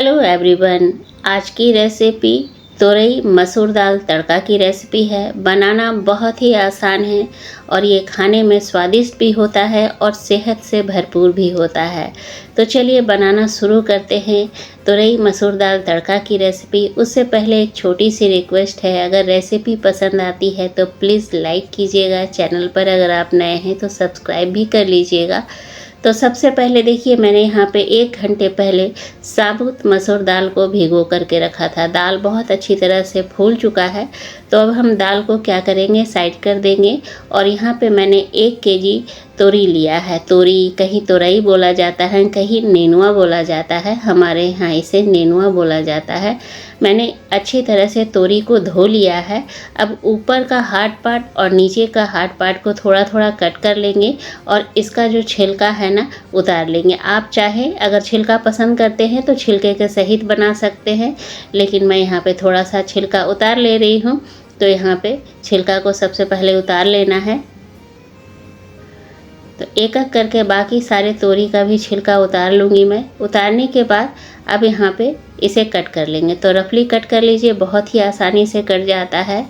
Hello everyone. आज की recipe तोरई मसूर दाल तड़का की रेसिपी है। बनाना बहुत ही आसान है और ये खाने में स्वादिष्ट भी होता है और सेहत से भरपूर भी होता है। तो चलिए बनाना शुरू करते हैं तोरई मसूर दाल तड़का की रेसिपी। उससे पहले एक छोटी सी रिक्वेस्ट है, अगर रेसिपी पसंद आती है तो प्लीज़ लाइक कीजिएगा। चैनल पर अगर आप नए हैं तो सब्सक्राइब भी कर लीजिएगा। तो सबसे पहले देखिए, मैंने यहाँ पे 1 घंटे पहले साबुत मसूर दाल को भिगो करके रखा था। दाल बहुत अच्छी तरह से फूल चुका है। तो अब हम दाल को क्या करेंगे, साइड कर देंगे। और यहाँ पे मैंने 1 केजी तोरी लिया है। तोरी कहीं तोरई बोला जाता है, कहीं नेनुआ बोला जाता है। हमारे यहाँ इसे नेनुआ बोला जाता है। मैंने अच्छी तरह से तोरी को धो लिया है। अब ऊपर का हार्ड पार्ट और नीचे का हार्ड पार्ट को थोड़ा थोड़ा कट कर लेंगे और इसका जो छिलका है ना, उतार लेंगे। आप चाहे अगर छिलका पसंद करते हैं तो छिलके के सहित बना सकते हैं, लेकिन मैं यहाँ पे थोड़ा सा छिलका उतार ले रही हूँ। तो यहाँ पे छिलका को सबसे पहले उतार लेना है। तो एक एक करके बाकी सारे तोरी का भी छिलका उतार लूँगी मैं। उतारने के बाद अब यहाँ पे इसे कट कर लेंगे। तो रफली कट कर लीजिए, बहुत ही आसानी से कट जाता है।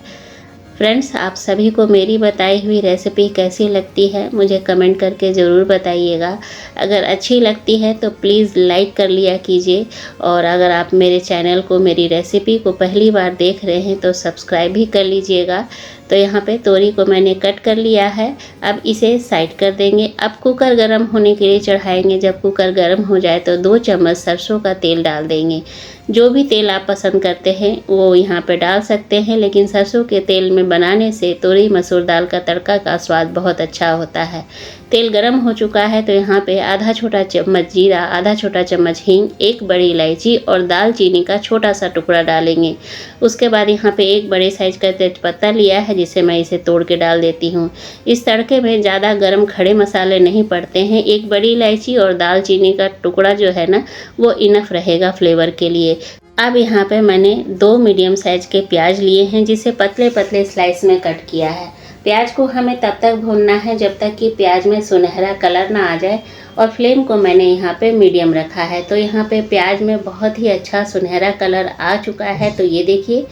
फ्रेंड्स, आप सभी को मेरी बताई हुई रेसिपी कैसी लगती है मुझे कमेंट करके ज़रूर बताइएगा। अगर अच्छी लगती है तो प्लीज़ लाइक कर लिया कीजिए, और अगर आप मेरे चैनल को, मेरी रेसिपी को पहली बार देख रहे हैं तो सब्सक्राइब भी कर लीजिएगा। तो यहाँ पे तोरी को मैंने कट कर लिया है। अब इसे साइड कर देंगे। अब कुकर गर्म होने के लिए चढ़ाएंगे। जब कुकर गर्म हो जाए तो 2 चम्मच सरसों का तेल डाल देंगे। जो भी तेल आप पसंद करते हैं वो यहाँ पे डाल सकते हैं, लेकिन सरसों के तेल में बनाने से तोरई मसूर दाल का तड़का का स्वाद बहुत अच्छा होता है। तेल गरम हो चुका है तो यहाँ पे आधा छोटा चम्मच जीरा, आधा छोटा चम्मच हींग, 1 बड़ी इलायची और दालचीनी का छोटा सा टुकड़ा डालेंगे। उसके बाद यहाँ पे 1 बड़े साइज का तेजपत्ता लिया है, जिसे मैं इसे तोड़ के डाल देती हूँ। इस तड़के में ज़्यादा गरम खड़े मसाले नहीं पड़ते हैं। 1 बड़ी इलायची और दालचीनी का टुकड़ा जो है ना, वो इनफ रहेगा फ्लेवर के लिए। अब यहाँ पे मैंने 2 मीडियम साइज के प्याज लिए हैं, जिसे पतले पतले स्लाइस में कट किया है। प्याज को हमें तब तक भूनना है जब तक कि प्याज में सुनहरा कलर ना आ जाए, और फ्लेम को मैंने यहाँ पे मीडियम रखा है। तो यहाँ पे प्याज में बहुत ही अच्छा सुनहरा कलर आ चुका है। तो ये देखिए,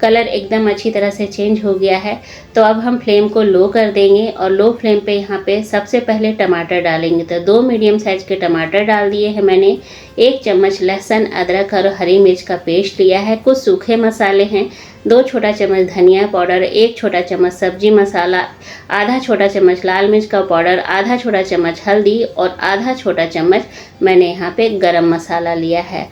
कलर एकदम अच्छी तरह से चेंज हो गया है। तो अब हम फ्लेम को लो कर देंगे और लो फ्लेम पे यहाँ पे सबसे पहले टमाटर डालेंगे। तो 2 मीडियम साइज के टमाटर डाल दिए हैं मैंने। 1 चम्मच लहसुन, अदरक और हरी मिर्च का पेस्ट लिया है। कुछ सूखे मसाले हैं, 2 छोटा चम्मच धनिया पाउडर, 1 छोटा चम्मच सब्जी मसाला, आधा छोटा चम्मच लाल मिर्च का पाउडर, आधा छोटा चम्मच हल्दी और आधा छोटा चम्मच मैंने यहाँ पे गरम मसाला लिया है।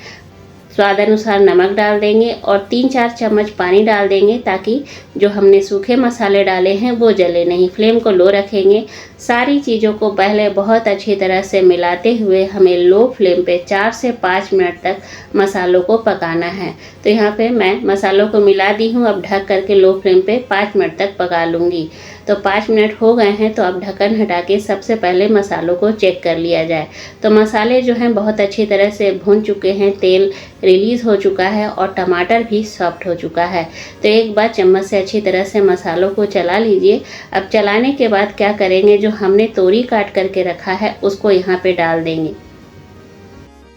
स्वाद अनुसार नमक डाल देंगे और 3-4 चम्मच पानी डाल देंगे, ताकि जो हमने सूखे मसाले डाले हैं वो जले नहीं। फ्लेम को लो रखेंगे। सारी चीज़ों को पहले बहुत अच्छी तरह से मिलाते हुए हमें लो फ्लेम पे 4 से 5 मिनट तक मसालों को पकाना है। तो यहाँ पे मैं मसालों को मिला दी हूँ। अब ढक करके लो फ्लेम पे 5 मिनट तक पका लूँगी। तो 5 मिनट हो गए हैं, तो अब ढक्कन हटा के सबसे पहले मसालों को चेक कर लिया जाए। तो मसाले जो हैं बहुत अच्छी तरह से भून चुके हैं, तेल रिलीज़ हो चुका है और टमाटर भी सॉफ्ट हो चुका है। तो एक बार चम्मच से अच्छी तरह से मसालों को चला लीजिए। अब चलाने के बाद क्या करेंगे, जो हमने तोरी काट करके रखा है उसको यहाँ पे डाल देंगे।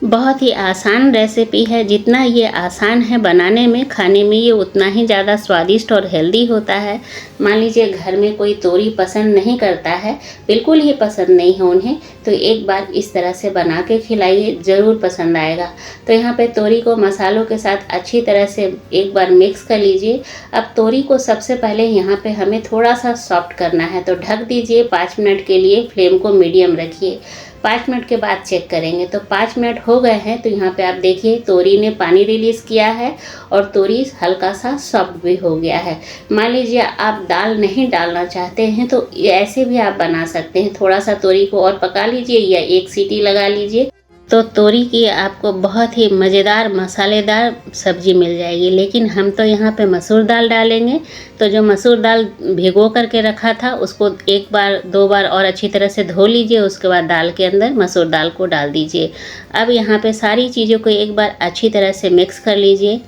बहुत ही आसान रेसिपी है। जितना ये आसान है बनाने में, खाने में ये उतना ही ज़्यादा स्वादिष्ट और हेल्दी होता है। मान लीजिए घर में कोई तोरी पसंद नहीं करता है, बिल्कुल ही पसंद नहीं है उन्हें, तो एक बार इस तरह से बना के खिलाइए, ज़रूर पसंद आएगा। तो यहाँ पे तोरी को मसालों के साथ अच्छी तरह से एक बार मिक्स कर लीजिए। अब तोरी को सबसे पहले यहाँ पे हमें थोड़ा सा सॉफ्ट करना है। तो ढक दीजिए 5 मिनट के लिए, फ्लेम को मीडियम रखिए। 5 मिनट के बाद चेक करेंगे। तो 5 मिनट हो गए हैं। तो यहाँ पे आप देखिए, तोरी ने पानी रिलीज़ किया है और तोरी हल्का सा सॉफ्ट भी हो गया है। मान लीजिए आप दाल नहीं डालना चाहते हैं तो ऐसे भी आप बना सकते हैं। थोड़ा सा तोरी को और पका लीजिए या 1 सीटी लगा लीजिए, तो तोरी की आपको बहुत ही मज़ेदार मसालेदार सब्जी मिल जाएगी। लेकिन हम तो यहाँ पे मसूर दाल डालेंगे। तो जो मसूर दाल भिगो करके रखा था उसको 1 बार 2 बार और अच्छी तरह से धो लीजिए। उसके बाद दाल के अंदर मसूर दाल को डाल दीजिए। अब यहाँ पे सारी चीज़ों को एक बार अच्छी तरह से मिक्स कर लीजिए।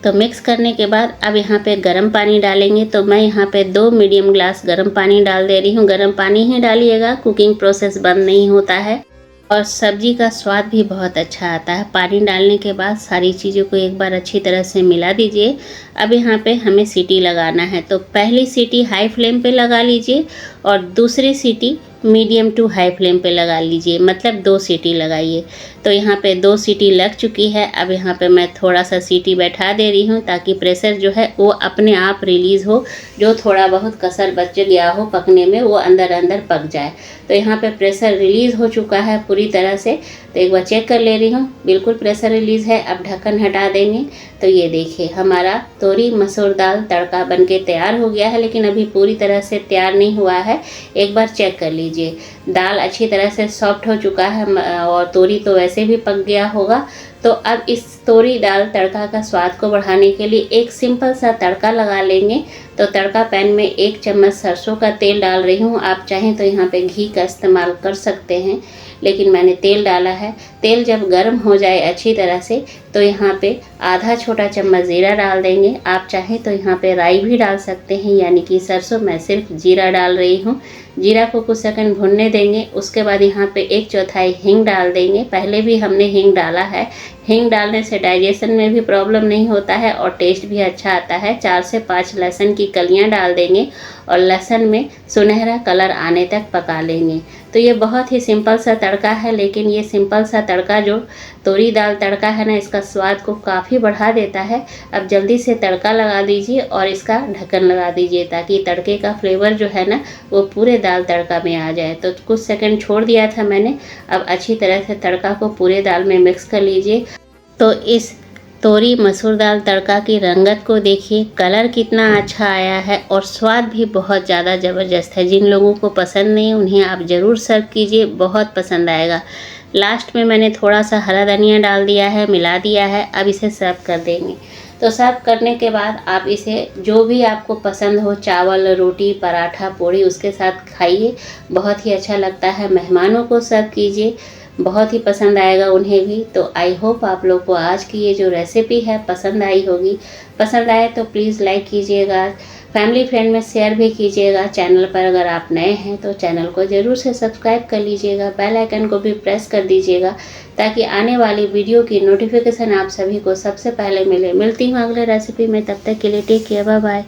तो मिक्स करने के बाद अब यहाँ पे गर्म पानी डालेंगे। तो मैं यहाँ पे 2 मीडियम ग्लास गर्म पानी डाल दे रही हूँ। गर्म पानी ही डालिएगा, कुकिंग प्रोसेस बंद नहीं होता है और सब्जी का स्वाद भी बहुत अच्छा आता है। पानी डालने के बाद सारी चीज़ों को एक बार अच्छी तरह से मिला दीजिए। अब यहाँ पे हमें सीटी लगाना है। तो पहली सीटी हाई फ्लेम पे लगा लीजिए और दूसरी सीटी मीडियम टू हाई फ्लेम पे लगा लीजिए, मतलब 2 सीटी लगाइए। तो यहाँ पे 2 सीटी लग चुकी है। अब यहाँ पे मैं थोड़ा सा सीटी बैठा दे रही हूँ ताकि प्रेशर जो है वो अपने आप रिलीज़ हो। जो थोड़ा बहुत कसर बच गया हो पकने में वो अंदर अंदर पक जाए। तो यहाँ पे प्रेशर रिलीज़ हो चुका है पूरी तरह से। तो एक बार चेक कर ले रही हूँ, बिल्कुल प्रेशर रिलीज़ है। अब ढक्कन हटा देंगे। तो ये देखिए हमारा तोरी मसूर दाल तड़का बनके तैयार हो गया है, लेकिन अभी पूरी तरह से तैयार नहीं हुआ है। एक बार चेक कर लीजिए, दाल अच्छी तरह से सॉफ्ट हो चुका है और तोरी तो वैसे भी पक गया होगा। तो अब इस तोरी दाल तड़का का स्वाद को बढ़ाने के लिए एक सिंपल सा तड़का लगा लेंगे। तो तड़का पैन में 1 चम्मच सरसों का तेल डाल रही हूँ। आप चाहें तो यहाँ पे घी का इस्तेमाल कर सकते हैं, लेकिन मैंने तेल डाला है। तेल जब गर्म हो जाए अच्छी तरह से तो यहाँ पे आधा छोटा चम्मच ज़ीरा डाल देंगे। आप चाहें तो यहाँ पे राई भी डाल सकते हैं, यानी कि सरसों, मैं सिर्फ जीरा डाल रही हूँ। जीरा को कुछ सेकंड भुनने देंगे। उसके बाद यहाँ पे 1/4 हींग डाल देंगे। पहले भी हमने हींग डाला है। हींग डालने से डाइजेशन में भी प्रॉब्लम नहीं होता है और टेस्ट भी अच्छा आता है। 4 से 5 लहसुन की कलियां डाल देंगे और लहसुन में सुनहरा कलर आने तक पका लेंगे। तो ये बहुत ही सिंपल सा तड़का है, लेकिन ये सिंपल सा तड़का जो तोरी दाल तड़का है ना, इसका स्वाद को काफ़ी बढ़ा देता है। अब जल्दी से तड़का लगा दीजिए और इसका ढक्कन लगा दीजिए ताकि तड़के का फ्लेवर जो है ना वो पूरे दाल तड़का में आ जाए। तो कुछ सेकंड छोड़ दिया था मैंने। अब अच्छी तरह से तड़का को पूरे दाल में मिक्स कर लीजिए। तो इस तोरी मसूर दाल तड़का की रंगत को देखिए, कलर कितना अच्छा आया है और स्वाद भी बहुत ज़्यादा ज़बरदस्त है। जिन लोगों को पसंद नहीं उन्हें आप ज़रूर सर्व कीजिए, बहुत पसंद आएगा। लास्ट में मैंने थोड़ा सा हरा धनिया डाल दिया है, मिला दिया है। अब इसे सर्व कर देंगे। तो सर्व करने के बाद आप इसे जो भी आपको पसंद हो, चावल, रोटी, पराठा, पूड़ी, उसके साथ खाइए, बहुत ही अच्छा लगता है। मेहमानों को सर्व कीजिए, बहुत ही पसंद आएगा उन्हें भी। तो आई होप आप लोग को आज की ये जो रेसिपी है पसंद आई होगी। पसंद आए तो प्लीज़ लाइक कीजिएगा, फैमिली फ्रेंड में शेयर भी कीजिएगा। चैनल पर अगर आप नए हैं तो चैनल को ज़रूर से सब्सक्राइब कर लीजिएगा, बेल आइकन को भी प्रेस कर दीजिएगा ताकि आने वाली वीडियो की नोटिफिकेशन आप सभी को सबसे पहले मिले। मिलती हूँ अगले रेसिपी में, तब तक के लिए टेक केयर, बाय बाय।